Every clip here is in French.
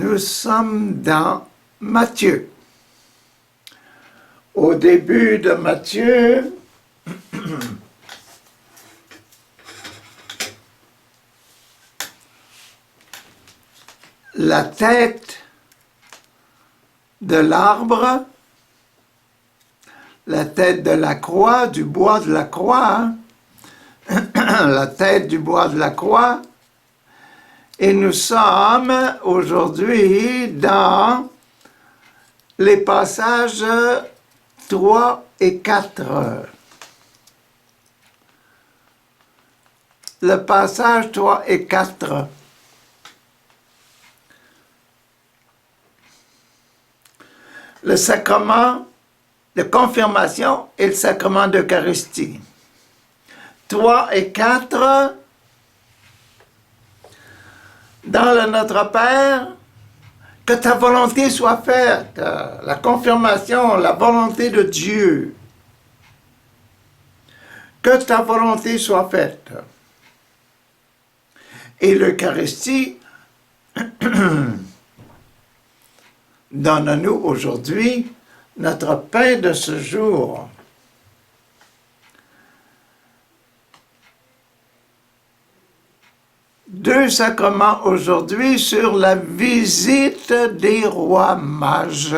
Nous sommes dans Matthieu. Au début de Matthieu, la tête de l'arbre, la tête de la croix, du bois de la croix, la tête du bois de la croix, et nous sommes aujourd'hui dans les passages 3 et 4. Le passage 3 et 4. Le sacrement de confirmation et le sacrement d'Eucharistie. 3 et 4. Dans le Notre Père, que ta volonté soit faite. La confirmation, la volonté de Dieu. Que ta volonté soit faite. Et l'Eucharistie donne-nous aujourd'hui notre pain de ce jour. Deux sacrements aujourd'hui sur la visite des rois mages.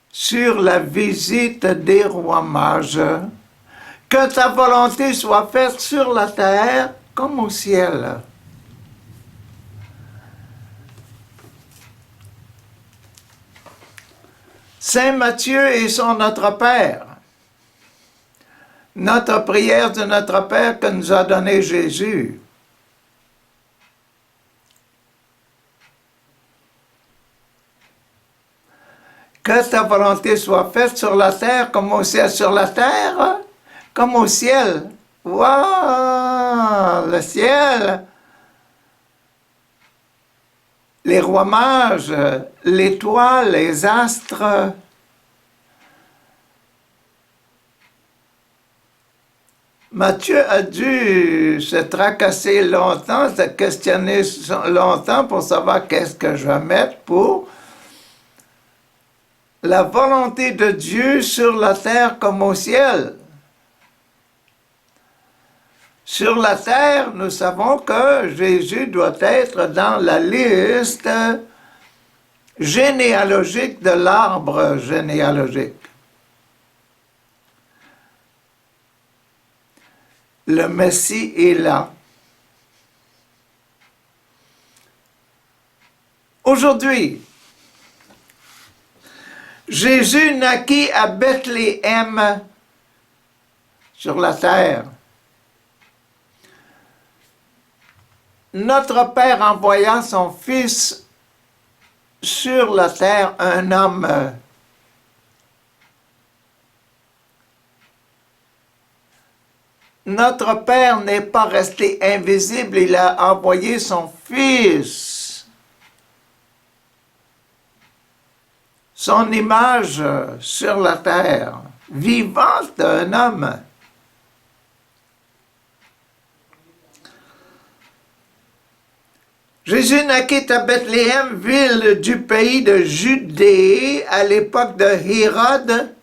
Sur la visite des rois mages. Que ta volonté soit faite sur la terre comme au ciel. Saint Matthieu est son Notre Père. Notre prière de Notre Père que nous a donné Jésus. Que ta volonté soit faite sur la terre comme au ciel. Sur la terre comme au ciel. Waouh! Le ciel! Les rois mages, l'étoile, les astres. Matthieu a dû se tracasser longtemps, se questionner longtemps pour savoir qu'est-ce que je vais mettre pour la volonté de Dieu sur la terre comme au ciel. Sur la terre, nous savons que Jésus doit être dans la liste généalogique de l'arbre généalogique. Le Messie est là. Aujourd'hui, Jésus naquit à Bethléem sur la terre. Notre Père envoya son Fils sur la terre, un homme. Notre Père n'est pas resté invisible, il a envoyé son Fils. Son image sur la terre, vivante d'un homme. Jésus naquit à Bethléem, ville du pays de Judée, à l'époque de Hérode.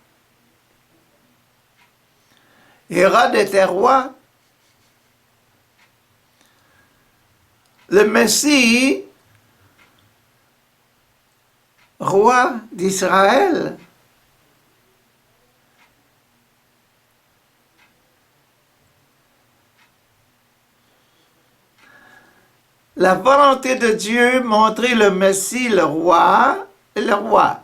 Hérode était roi. Le Messie, roi d'Israël. La volonté de Dieu montrer le Messie, le roi, et le roi.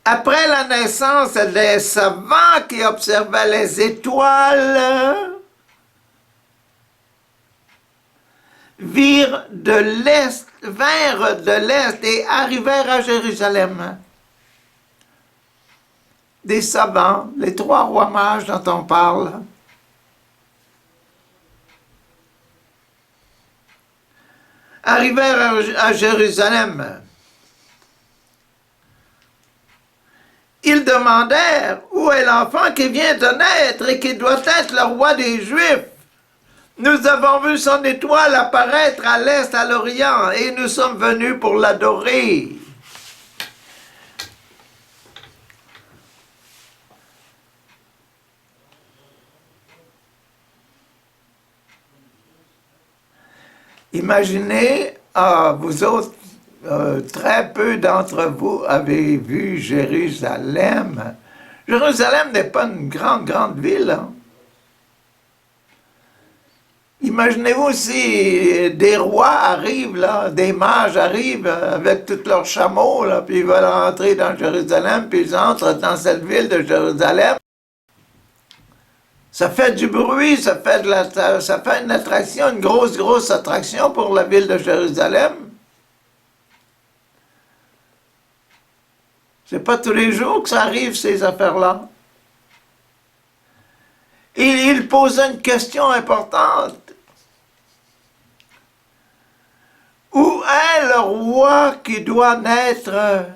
Après la naissance des savants qui observaient les étoiles, vinrent de l'Est et arrivèrent à Jérusalem. Des savants, les 3 rois mages dont on parle. Arrivèrent à Jérusalem. ils demandèrent, où est l'enfant qui vient de naître et qui doit être le roi des Juifs? Nous avons vu son étoile apparaître à l'est, à l'orient, et nous sommes venus pour l'adorer. Imaginez, vous autres, très peu d'entre vous avez vu Jérusalem. Jérusalem n'est pas une grande ville. Hein? Imaginez-vous si des rois arrivent, là, des mages arrivent avec tous leurs chameaux, là, puis ils veulent rentrer dans Jérusalem, puis ils entrent dans cette ville de Jérusalem. Ça fait du bruit, ça fait une attraction, une grosse attraction pour la ville de Jérusalem. C'est pas tous les jours que ça arrive, ces affaires-là. Il pose une question importante. Où est le roi qui doit naître?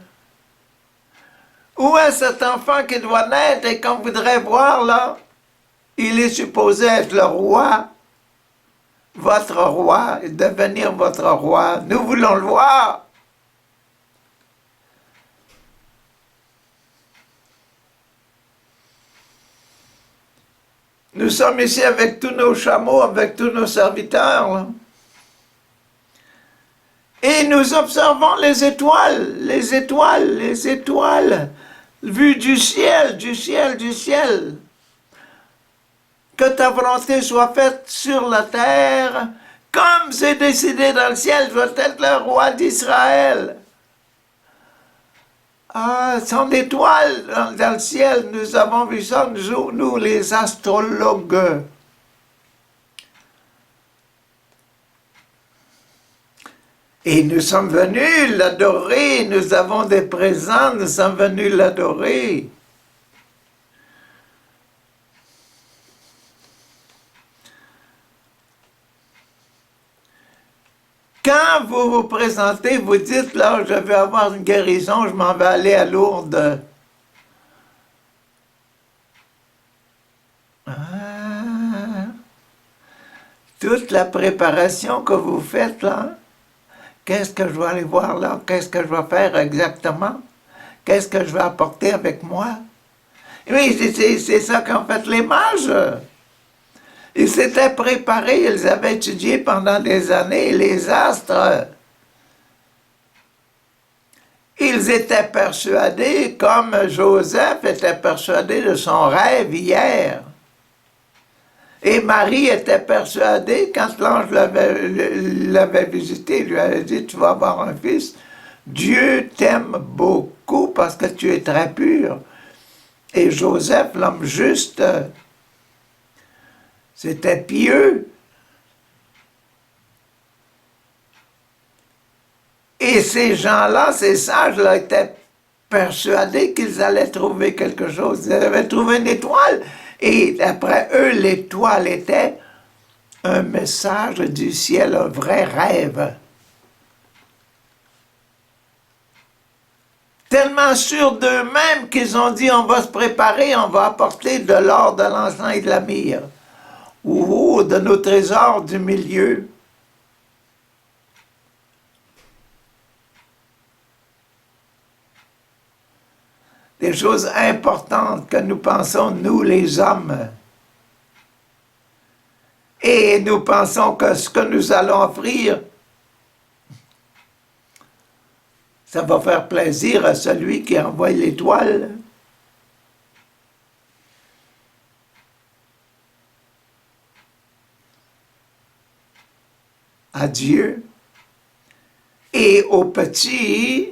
Où est cet enfant qui doit naître? Et qu'on voudrait voir là, il est supposé être le roi, votre roi, et devenir votre roi. Nous voulons le voir. Nous sommes ici avec tous nos chameaux, avec tous nos serviteurs. Là. Et nous observons les étoiles, vues du ciel. Que ta volonté soit faite sur la terre, comme c'est décidé dans le ciel, doit être le roi d'Israël. Ah, son étoile dans le ciel, nous avons vu ça, nous les astrologues. Et nous sommes venus l'adorer, nous avons des présents, nous sommes venus l'adorer. Quand vous vous présentez, vous dites, là, je vais avoir une guérison, je m'en vais aller à Lourdes. Toute la préparation que vous faites, là, qu'est-ce que je vais aller voir là? Qu'est-ce que je vais faire exactement? Qu'est-ce que je vais apporter avec moi? Oui, c'est ça qu'ont fait les mages. Ils s'étaient préparés, ils avaient étudié pendant des années les astres. Ils étaient persuadés, comme Joseph était persuadé de son rêve hier. Et Marie était persuadée, quand l'ange l'avait visité, il lui avait dit, tu vas avoir un fils. Dieu t'aime beaucoup parce que tu es très pur. Et Joseph, l'homme juste, c'était pieux. Et ces gens-là, ces sages-là, étaient persuadés qu'ils allaient trouver quelque chose. Ils avaient trouvé une étoile. Et d'après eux, l'étoile était un message du ciel, un vrai rêve. Tellement sûrs d'eux-mêmes qu'ils ont dit, on va se préparer, on va apporter de l'or, de l'encens et de la myrrhe. Ou de nos trésors du milieu. Des choses importantes que nous pensons, nous les hommes. Et nous pensons que ce que nous allons offrir, ça va faire plaisir à celui qui envoie l'étoile. À Dieu et au petit,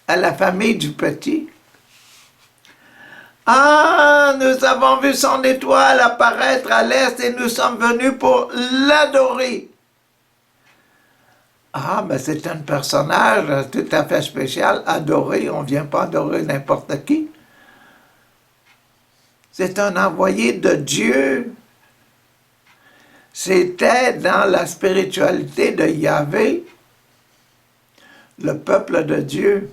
à la famille du petit. Ah, nous avons vu son étoile apparaître à l'est et nous sommes venus pour l'adorer. Ah, mais c'est un personnage tout à fait spécial, adoré, on ne vient pas adorer n'importe qui. C'est un envoyé de Dieu. C'était dans la spiritualité de Yahvé, le peuple de Dieu.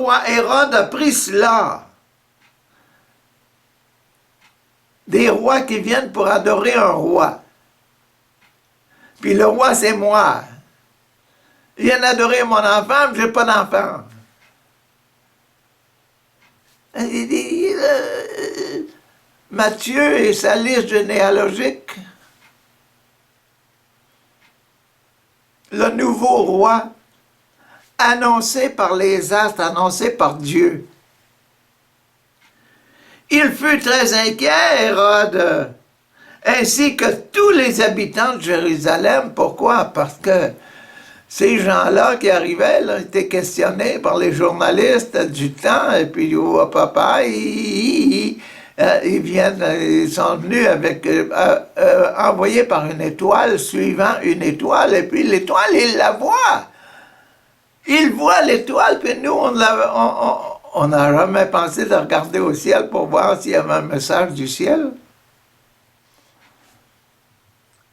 roi Hérode a pris cela. Des rois qui viennent pour adorer un roi. Puis le roi, c'est moi. Il vient adorer mon enfant, mais je n'ai pas d'enfant. Matthieu et sa liste généalogique. Le nouveau roi, annoncé par les astres, annoncé par Dieu. Il fut très inquiet, Hérode, ainsi que tous les habitants de Jérusalem. Pourquoi? Parce que ces gens-là qui arrivaient là, étaient questionnés par les journalistes du temps, et puis oh, papa, ils sont venus avec envoyés par une étoile, suivant une étoile, et puis l'étoile, ils la voient. Ils voient l'étoile, puis nous, on n'a jamais pensé de regarder au ciel pour voir s'il y avait un message du ciel.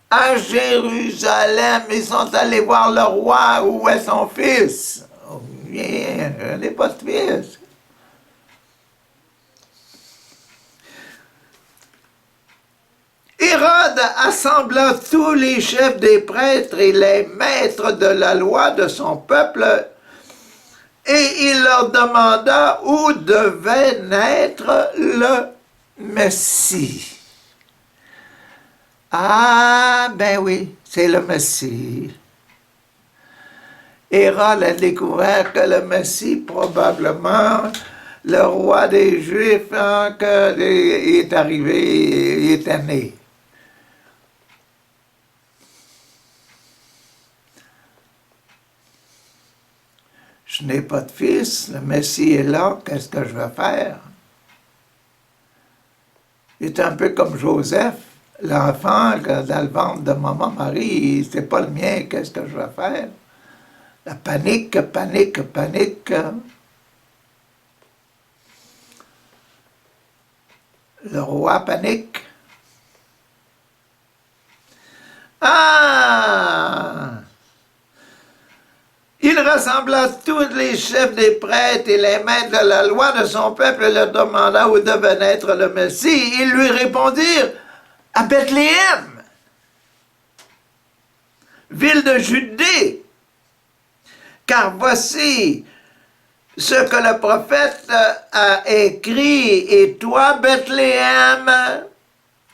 À Jérusalem, ils sont allés voir le roi, où est son fils? Oh, bien, je n'ai pas de fils. Hérode assembla tous les chefs des prêtres et les maîtres de la loi de son peuple, et il leur demanda où devait naître le Messie. Ah, ben oui, c'est le Messie. Hérode a découvert que le Messie, probablement, le roi des Juifs, est arrivé, il était né. Je n'ai pas de fils, le Messie est là, qu'est-ce que je vais faire? Il est un peu comme Joseph. L'enfant, dans le ventre de maman Marie, c'est pas le mien, qu'est-ce que je vais faire? La panique, panique, panique. Le roi panique. Ah! Il rassembla tous les chefs des prêtres et les maîtres de la loi de son peuple et leur demanda où devait naître le Messie. Ils lui répondirent, à Bethléem, ville de Judée, car voici ce que le prophète a écrit, et toi, Bethléem,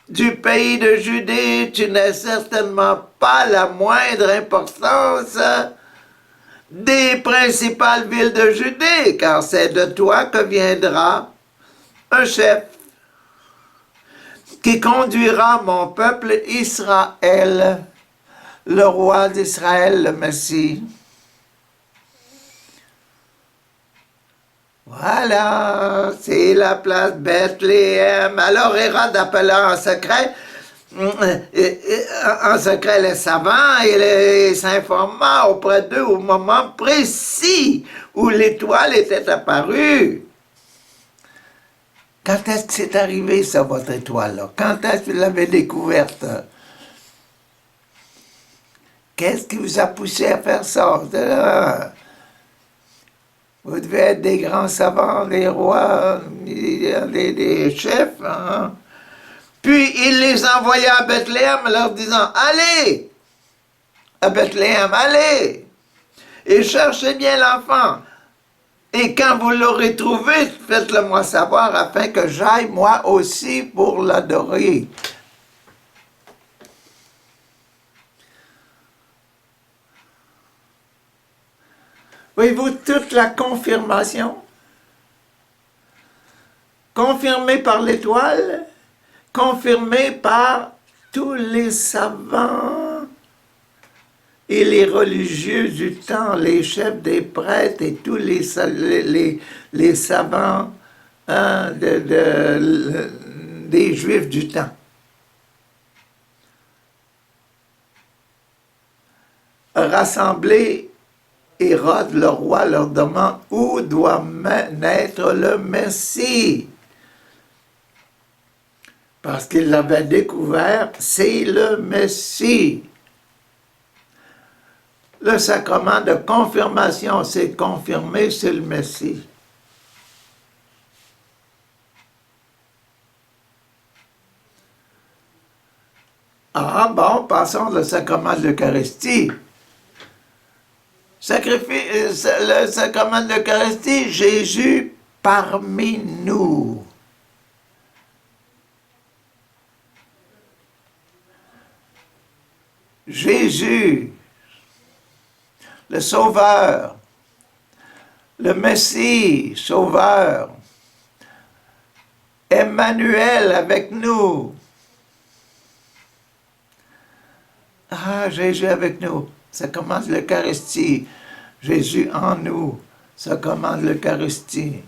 du pays de Judée, tu n'as certainement pas la moindre importance des principales villes de Judée, car c'est de toi que viendra un chef qui conduira mon peuple Israël, le roi d'Israël, le Messie. Voilà, c'est la place Bethléem. Alors Hérode appela en secret les savants et s'informa auprès d'eux au moment précis où l'étoile était apparue. Quand est-ce que c'est arrivé, ça, votre étoile-là? Quand est-ce que vous l'avez découverte? Qu'est-ce qui vous a poussé à faire ça? Vous devez être des grands savants, des rois, des chefs. Hein? Puis il les envoya à Bethléem leur disant, allez à Bethléem, allez, et cherchez bien l'enfant. Et quand vous l'aurez trouvé, faites-le moi savoir afin que j'aille moi aussi pour l'adorer. Voyez-vous toute la confirmation? Confirmée par l'étoile, confirmée par tous les savants et les religieux du temps, les chefs des prêtres et tous les savants hein, des Juifs du temps. Rassemblés, Hérode, le roi, leur demande où doit naître le Messie. Parce qu'il l'avait découvert, c'est le Messie. Le sacrement de confirmation, c'est confirmé, c'est le Messie. Ah bon, passons au sacrement de l'Eucharistie. Le sacrement de l'Eucharistie, Jésus parmi nous. Jésus, le Sauveur, le Messie, Sauveur, Emmanuel avec nous. Ah, Jésus avec nous, ça commence l'Eucharistie. Jésus en nous, ça commence l'Eucharistie.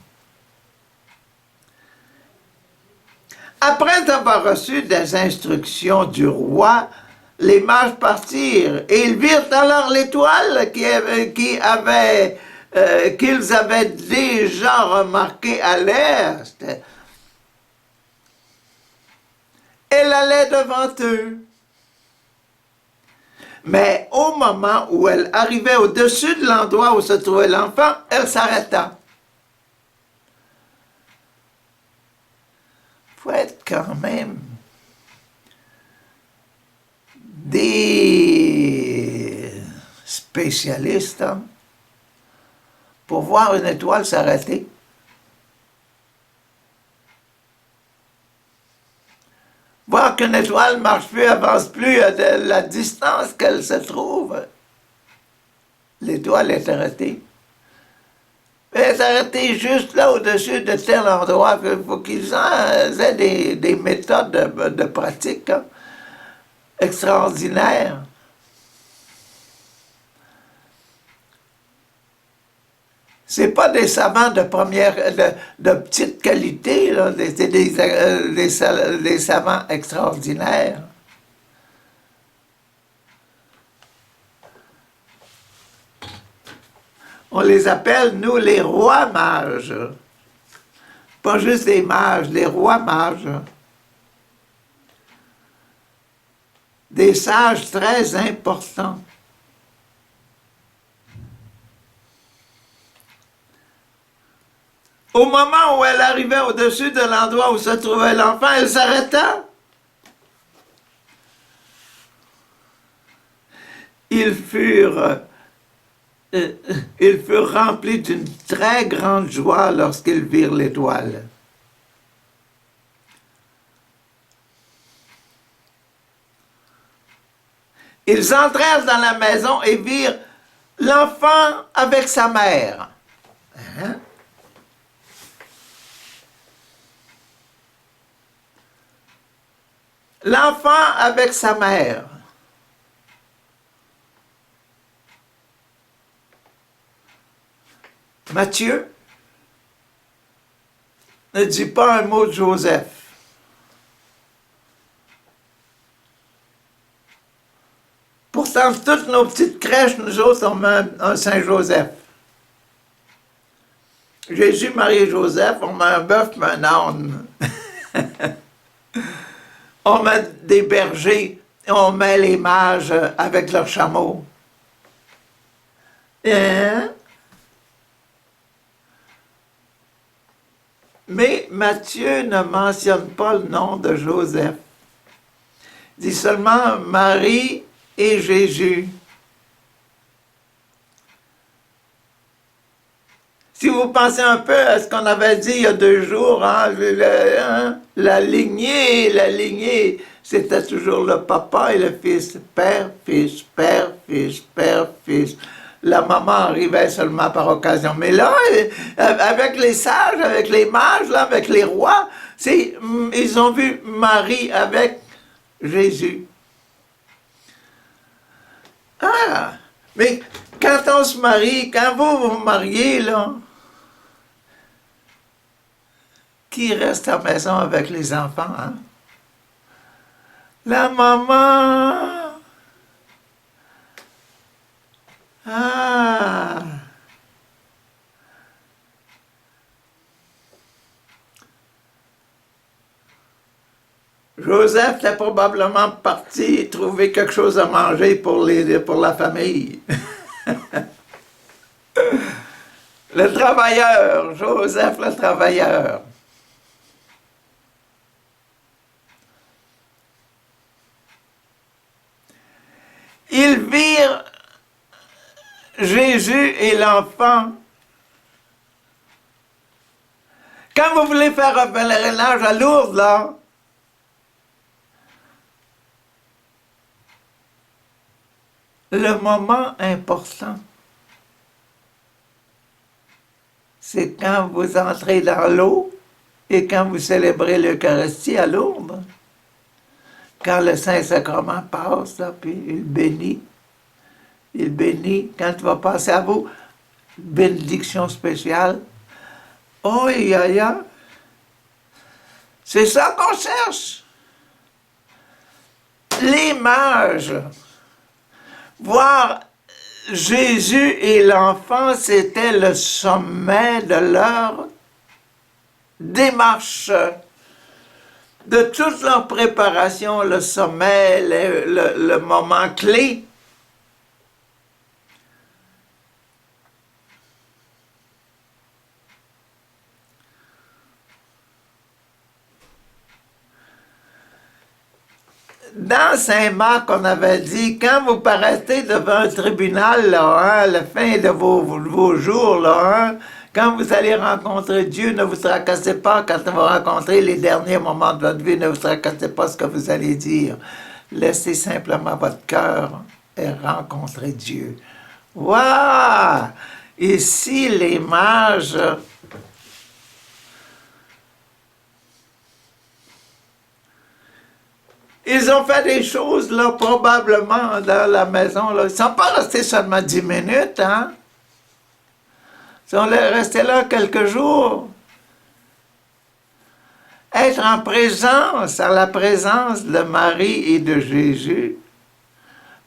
Après avoir reçu des instructions du roi, les mages partirent et ils virent alors l'étoile qu'ils avaient déjà remarquée à l'est. Elle allait devant eux. Mais au moment où elle arrivait au-dessus de l'endroit où se trouvait l'enfant, elle s'arrêta. Il faut être quand même des spécialistes pour voir une étoile s'arrêter. Voir qu'une étoile ne marche plus, avance plus à la distance qu'elle se trouve. L'étoile est arrêtée. Elle est arrêtée juste là au-dessus de tel endroit. Il faut qu'ils aient des méthodes de pratique extraordinaires. C'est pas des savants de petite qualité, là. C'est des savants extraordinaires. On les appelle, nous, les rois mages. Pas juste des mages, les rois mages. Des sages très importants. Au moment où elle arrivait au-dessus de l'endroit où se trouvait l'enfant, elle s'arrêta. Ils furent remplis d'une très grande joie lorsqu'ils virent l'étoile. Ils entrèrent dans la maison et virent l'enfant avec sa mère. Hein? L'enfant avec sa mère. Matthieu ne dit pas un mot de Joseph. Pourtant, toutes nos petites crèches, nous autres, on met un Saint-Joseph. Jésus, Marie et Joseph, on met un bœuf et un âne. On met des bergers, on met les mages avec leurs chameaux. Hein? Mais Matthieu ne mentionne pas le nom de Joseph. Il dit seulement Marie et Jésus. Si vous pensez un peu à ce qu'on avait dit il y a 2 jours, la lignée, c'était toujours le papa et le fils, père, fils, père, fils, père, fils. La maman arrivait seulement par occasion. Mais là, avec les sages, avec les mages, là, avec les rois, ils ont vu Marie avec Jésus. Ah! Mais quand on se marie, quand vous vous mariez, là, qui reste à la maison avec les enfants, hein? La maman! Ah! Joseph était probablement parti trouver quelque chose à manger pour la famille. Le travailleur, Joseph le travailleur. Ils virent Jésus et l'enfant. Quand vous voulez faire un pèlerinage à Lourdes, là, le moment important, c'est quand vous entrez dans l'eau et quand vous célébrez l'Eucharistie à Lourdes. Quand le Saint-Sacrement passe, là, puis il bénit. Il bénit. Quand il va passer à vous, bénédiction spéciale. Oh, c'est ça qu'on cherche. Les mages. Voir Jésus et l'enfant, c'était le sommet de leur démarche, de toute leur préparation, le sommet, le moment clé. Dans Saint-Marc, on avait dit, quand vous paraissez devant un tribunal, là, à la fin de vos jours, là, quand vous allez rencontrer Dieu, ne vous tracassez pas. Quand vous rencontrez les derniers moments de votre vie, ne vous tracassez pas ce que vous allez dire. Laissez simplement votre cœur et rencontrer Dieu. Waouh! Ici, les mages... Ils ont fait des choses, là, probablement, dans la maison, là. Ils ne sont pas restés seulement 10 minutes, hein? Ils sont restés là quelques jours. Être en présence, à la présence de Marie et de Jésus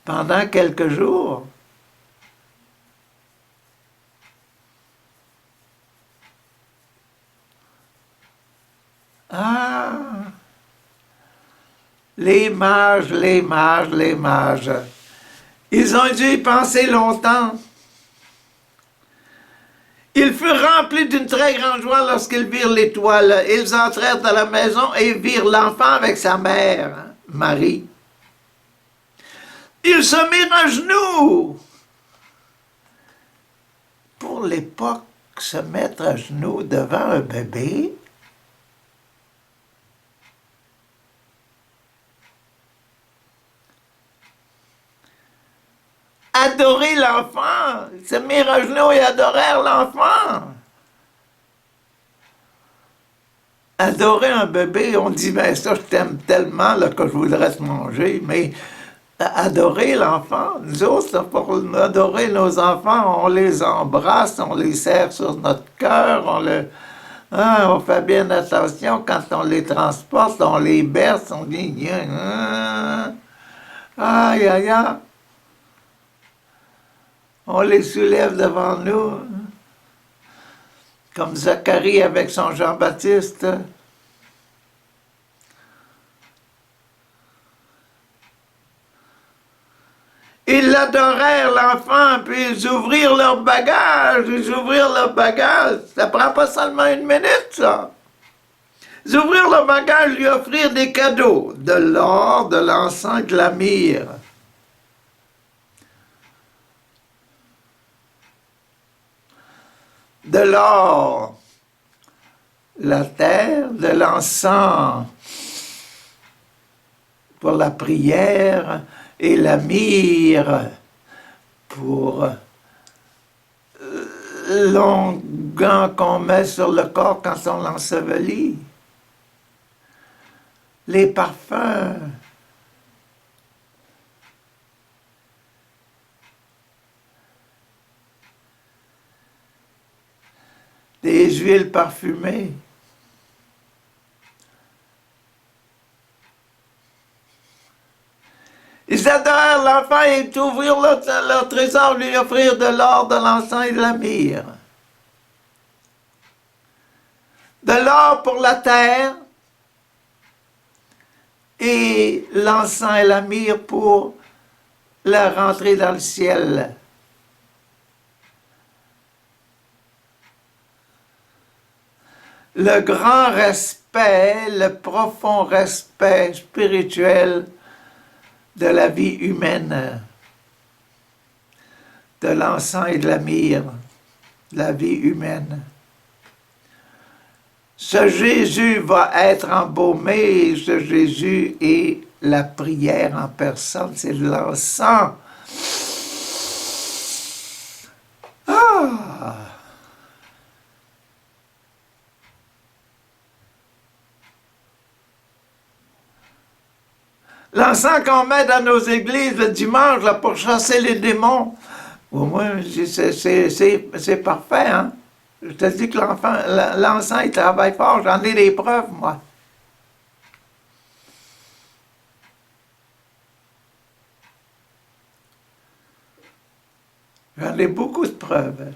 pendant quelques jours. Ah! Les mages, les mages, les mages. Ils ont dû y penser longtemps. Ils furent remplis d'une très grande joie lorsqu'ils virent l'étoile. Ils entrèrent dans la maison et virent l'enfant avec sa mère, Marie. Ils se mirent à genoux. Pour l'époque, se mettre à genoux devant un bébé, adorer l'enfant, se mirent à genoux et adorèrent l'enfant. Adorer un bébé, on dit, ben ça, je t'aime tellement là, que je voudrais te manger, mais adorer l'enfant, nous autres, là, pour adorer nos enfants, on les embrasse, on les serre sur notre cœur, on fait bien attention quand on les transporte, on les berce, on dit, aïe, aïe, aïe. On les soulève devant nous, comme Zacharie avec son Jean-Baptiste. Ils adorèrent l'enfant, puis ils ouvrirent leur bagage, Ça prend pas seulement 1 minute, ça. Ils ouvrirent leur bagage, lui offrirent des cadeaux, de l'or, de l'encens et de la myrrhe. De l'or, la terre, de l'encens pour la prière et la myrrhe pour l'onguent qu'on met sur le corps quand on l'ensevelit. Les parfums. Des huiles parfumées. Ils adorèrent l'enfant et ouvrirent leur trésor, lui offrirent de l'or, de l'encens et de la myrrhe. De l'or pour la terre et l'encens et la myrrhe pour la rentrée dans le ciel. Le grand respect, le profond respect spirituel de la vie humaine. de l'encens et de la myrrhe, de la vie humaine. Ce Jésus va être embaumé, et ce Jésus est la prière en personne, c'est l'encens. Ah! L'encens qu'on met dans nos églises le dimanche là, pour chasser les démons, au moins c'est parfait, hein? Je te dis que l'encens, il travaille fort, j'en ai des preuves, moi. J'en ai beaucoup de preuves.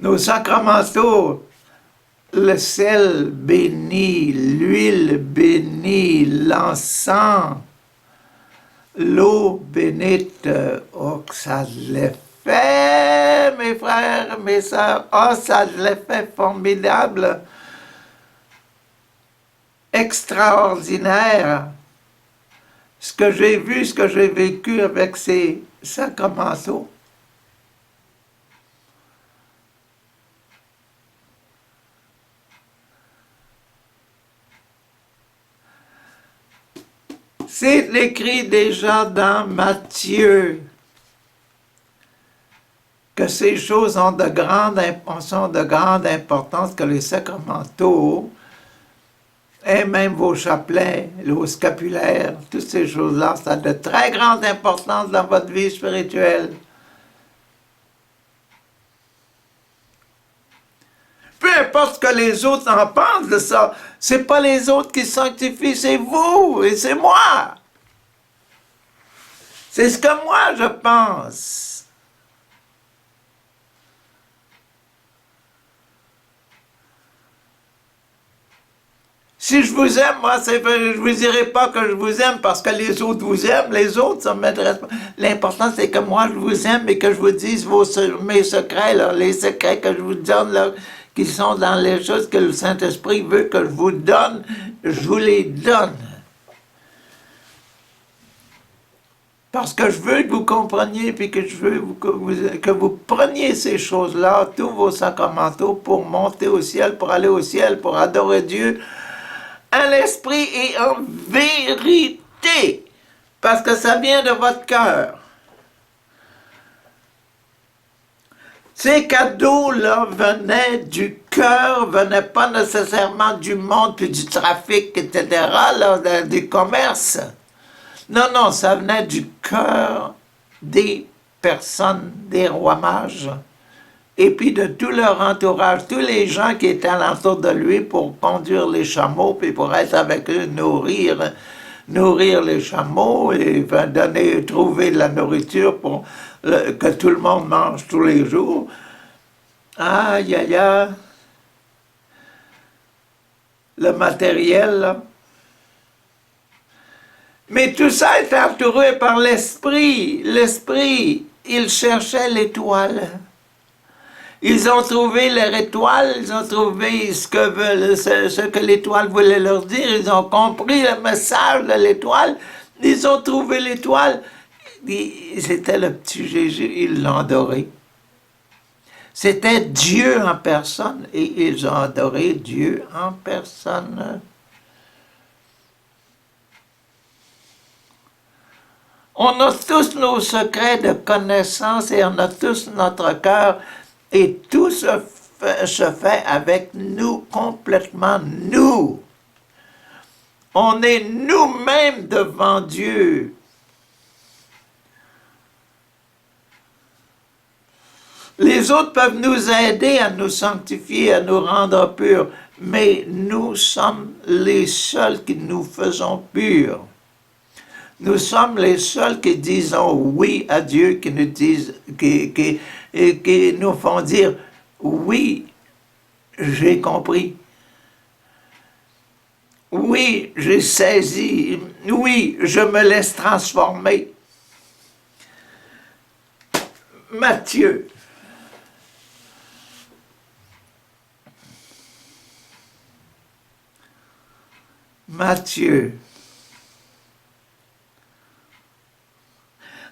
Nos sacramentaux, le sel béni, l'huile bénie, l'encens, l'eau bénite, oh, que ça l'effet, mes frères, mes sœurs, oh, ça l'effet formidable, extraordinaire. Ce que j'ai vu, ce que j'ai vécu avec ces sacramentaux. C'est écrit déjà dans Matthieu que ces choses sont de grande importance, que les sacramentaux, et même vos chapelets, vos scapulaires, toutes ces choses-là, ça a de très grande importance dans votre vie spirituelle. Peu importe ce que les autres en pensent de ça, c'est pas les autres qui sanctifient, c'est vous et c'est moi. C'est ce que moi je pense. Si je vous aime, moi, je ne vous dirai pas que je vous aime parce que les autres vous aiment. Les autres, ça ne m'intéresse pas. L'important, c'est que moi, je vous aime et que je vous dise mes secrets, là, les secrets que je vous donne, là, qui sont dans les choses que le Saint-Esprit veut que je vous donne, je vous les donne. Parce que je veux que vous compreniez, puis que je veux que vous preniez ces choses-là, tous vos sacramentaux, pour monter au ciel, pour aller au ciel, pour adorer Dieu, à l'esprit et en vérité, parce que ça vient de votre cœur. Ces cadeaux-là venaient du cœur, venaient pas nécessairement du monde, puis du trafic, etc., là, du commerce. Non, non, ça venait du cœur des personnes, des rois mages, et puis de tout leur entourage, tous les gens qui étaient alentour de lui pour conduire les chameaux, puis pour être avec eux, nourrir les chameaux et trouver de la nourriture pour que tout le monde mange tous les jours. Aïe, aïe, aïe. Le matériel, là. Mais tout ça est entouré par l'esprit. L'esprit, ils cherchaient l'étoile. Ils ont trouvé leur étoile, ils ont trouvé ce que l'étoile voulait leur dire, ils ont compris le message de l'étoile, ils ont trouvé l'étoile. C'était le petit Jésus, ils l'ont adoré. C'était Dieu en personne et ils ont adoré Dieu en personne. On a tous nos secrets de connaissance et on a tous notre cœur et tout se fait avec nous, complètement nous. On est nous-mêmes devant Dieu. Les autres peuvent nous aider à nous sanctifier, à nous rendre purs, mais nous sommes les seuls qui nous faisons purs. Nous sommes les seuls qui disons oui à Dieu, qui nous disent, qui nous font dire oui, j'ai compris. Oui, j'ai saisi. Oui, je me laisse transformer. Matthieu. Matthieu.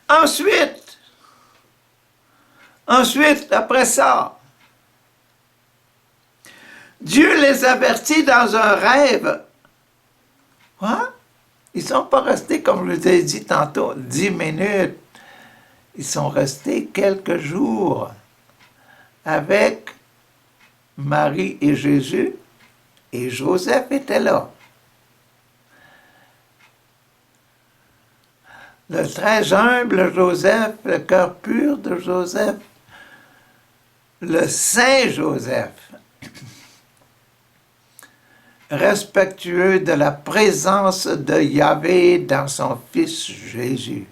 Ensuite, après ça, Dieu les avertit dans un rêve. Quoi? Ils ne sont pas restés, comme je vous ai dit tantôt, 10 minutes. Ils sont restés quelques jours avec Marie et Jésus, et Joseph était là. Le très humble Joseph, le cœur pur de Joseph, le Saint Joseph, respectueux de la présence de Yahvé dans son Fils Jésus.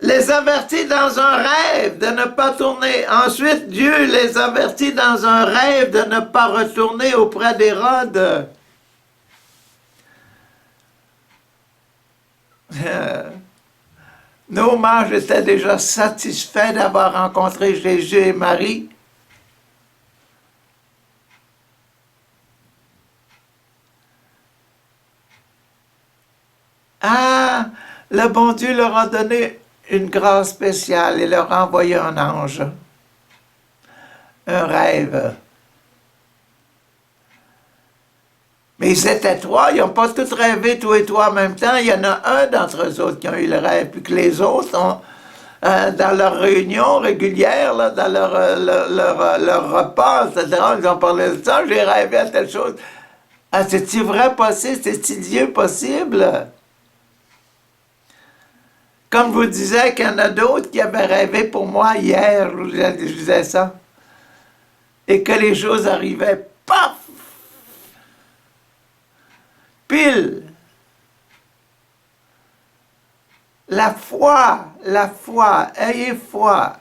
Les avertit dans un rêve de ne pas tourner. Ensuite, Dieu les avertit dans un rêve de ne pas retourner auprès d'Hérode. Nos mages étaient déjà satisfaits d'avoir rencontré Jésus et Marie. Ah, le bon Dieu leur a donné une grâce spéciale et leur a envoyé un ange, un rêve. Mais ils étaient trois, ils n'ont pas tous rêvé, tous et trois en même temps. Il y en a un d'entre eux autres qui ont eu le rêve, puis que les autres ont, dans leur réunion régulière, là, dans leur repas, etc., ils ont parlé de ça, j'ai rêvé à telle chose. Ah, c'est-il vrai possible? C'est-il Dieu possible? Comme je vous disais qu'il y en a d'autres qui avaient rêvé pour moi hier, je disais ça, et que les choses arrivaient, paf! Pile! La foi, ayez foi.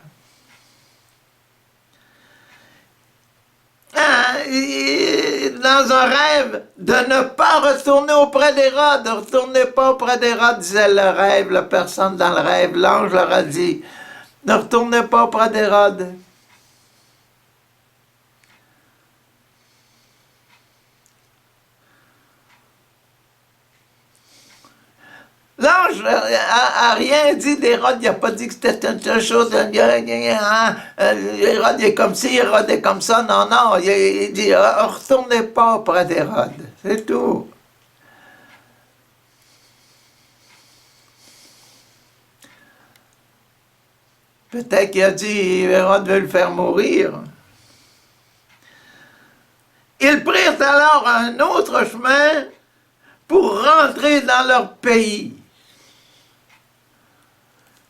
Dans un rêve, de ne pas retourner auprès d'Hérode. Ne retournez pas auprès d'Hérode, disait le rêve, la personne dans le rêve. L'ange leur a dit, ne retournez pas auprès d'Hérode. L'ange a rien dit d'Hérode, il n'a pas dit que c'était une chose, Hérode est comme ci, Hérode est comme ça, non, il dit, retournez pas auprès d'Hérode, c'est tout. Peut-être qu'il a dit, Hérode veut le faire mourir. Ils prirent alors un autre chemin pour rentrer dans leur pays.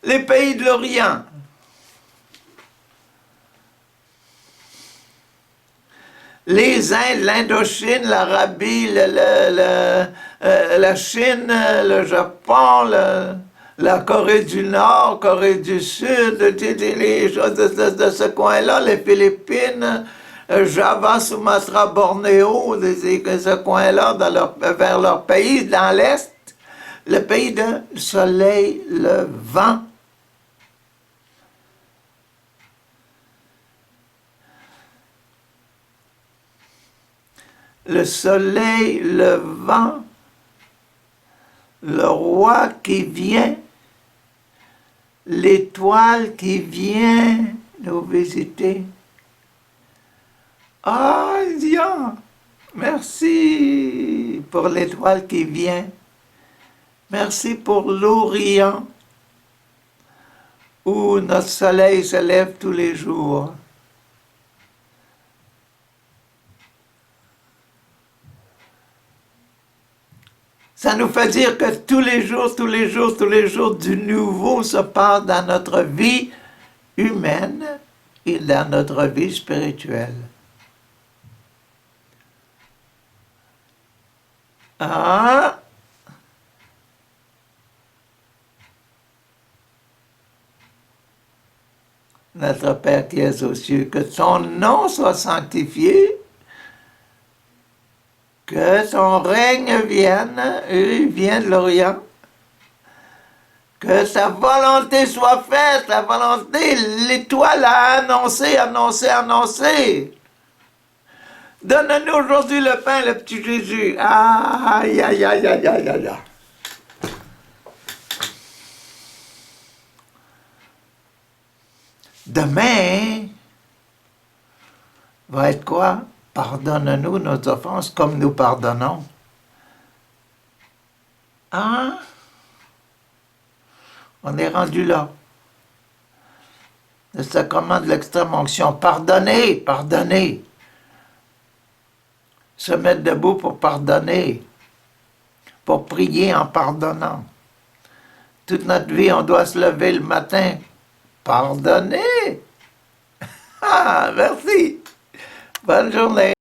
Les pays de l'Orient. Les Indes, l'Indochine, l'Arabie, la Chine, le Japon, la Corée du Nord, Corée du Sud, les choses de ce coin-là, les Philippines, Java, Sumatra, Bornéo, ce coin-là, vers leur pays, dans l'Est, le pays de soleil, le vent. Le soleil, le vent, le roi qui vient, l'étoile qui vient nous visiter. Ah, Dieu, merci pour l'étoile qui vient. Merci pour l'Orient, où notre soleil se lève tous les jours. Ça nous fait dire que tous les jours, du nouveau se passe dans notre vie humaine et dans notre vie spirituelle. Ah! Notre Père qui es aux cieux, que ton nom soit sanctifié, que ton règne vienne, il vient de l'Orient, que sa volonté soit faite, la volonté, l'étoile a annoncé. Donne-nous aujourd'hui le pain, le petit Jésus. Aïe, aïe, aïe, aïe, aïe, aïe. Demain va être quoi? Pardonne-nous nos offenses comme nous pardonnons. Hein? On est rendu là. Le sacrement de l'extrême-onction. Pardonnez, pardonnez. Se mettre debout pour pardonner. Pour prier en pardonnant. Toute notre vie, on doit se lever le matin. Pardonnez. Ah, merci. Bonne journée.